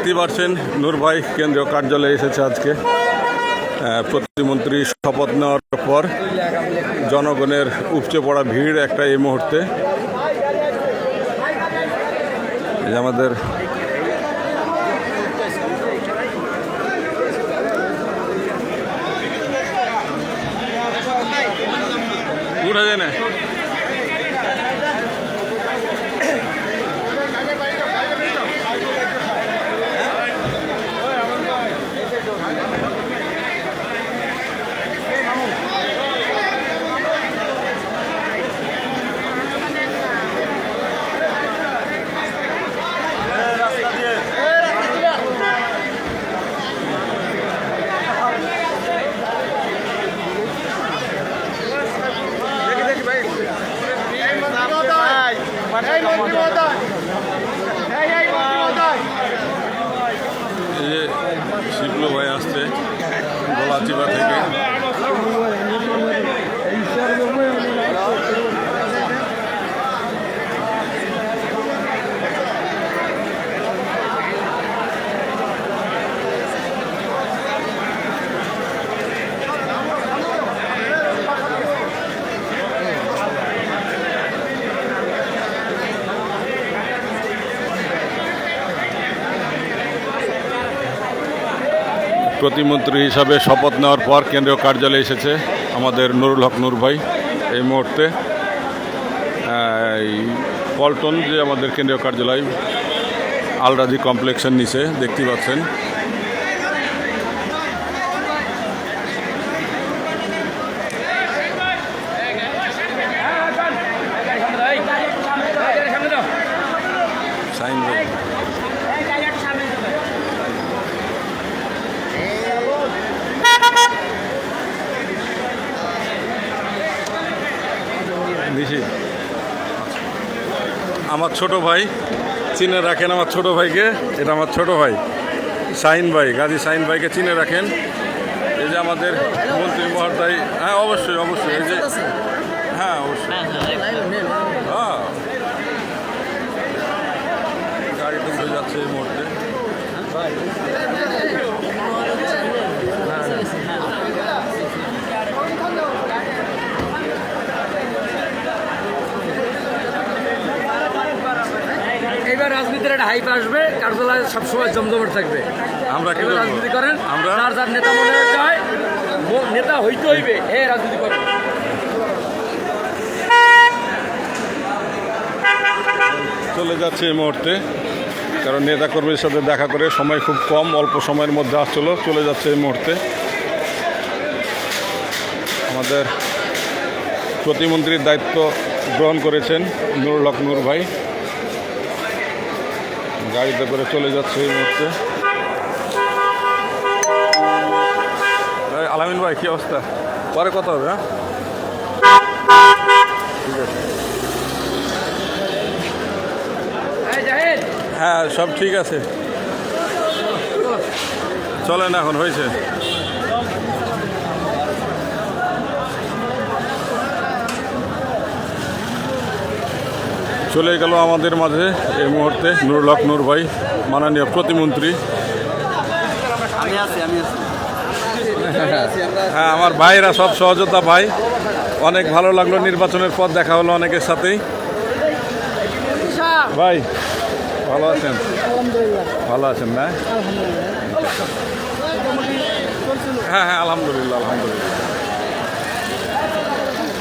দেখতেই পাচ্ছেন নূর ভাই কেন্দ্রীয় কার্যালয়ে এসেছে আজকে। প্রতিমন্ত্রী শপথ নেওয়ার পর জনগণের উপচে পড়া ভিড় একটা এই মুহূর্তে। আমাদের উঠা যায় না। শিবলু ভাই আসছে গলাচিপা থেকে। প্রতিমন্ত্রী হিসাবে শপথ নেওয়ার পর কেন্দ্রীয় কার্যালয়ে এসেছে আমাদের নুরুল হক নূর ভাই। এই মুহূর্তে পল্টন যে আমাদের কেন্দ্রীয় কার্যালয় আলরাজি কমপ্লেক্সের নিচে দেখতে পাচ্ছেন। আমার ছোট ভাই চিনে রাখেন, আমার ছোট ভাইকে, এটা আমার ছোট ভাই শাহিন ভাই, গাজী শাহিন ভাইকে চিনে রাখেন। এই যে আমাদের মন্ত্রী মহোদয়, হ্যাঁ অবশ্যই অবশ্যই, এই যে হ্যাঁ অবশ্যই, হ্যাঁ গাড়িতে উঠে যাচ্ছে এই মুহূর্তে। এবার রাজনীতির একটা হাইপ আসবে, কার্যালয় সবসময় জমজমাট থাকবে। আমরা কেন রাজনীতি করেন, আমরা যার নেতা মনে হয় নেতা হইতে হইবে, এ রাজনীতি করেন। চলে যাচ্ছে এই মুহূর্তে, কারণ নেতা কর্মীর সাথে দেখা করে সময় খুব কম, অল্প সময়ের মধ্যে আসছিল, চলে যাচ্ছে এই মুহূর্তে। আমাদের প্রতিমন্ত্রীর দায়িত্ব গ্রহণ করেছেন নুরুল হক নূর ভাই, গাড়িতে করে চলে যাচ্ছে এই মুহূর্তে। আলামিন ভাই কী অবস্থা? পরে কথা হবে। হ্যাঁ ঠিক আছে, হ্যাঁ সব ঠিক আছে, চলেন এখন হয়েছে। চলে গেল আমাদের মাঝে এই মুহূর্তে নুরুল হক নূর ভাই, মাননীয় প্রতিমন্ত্রী। হ্যাঁ আমার ভাইরা সব সহযোদ্ধা ভাই, অনেক ভালো লাগলো নির্বাচনের পর দেখা হলো অনেকের সাথেই। ভাই ভালো আছেন? ভালো আছেন না? হ্যাঁ হ্যাঁ আলহামদুলিল্লাহ আলহামদুলিল্লাহ।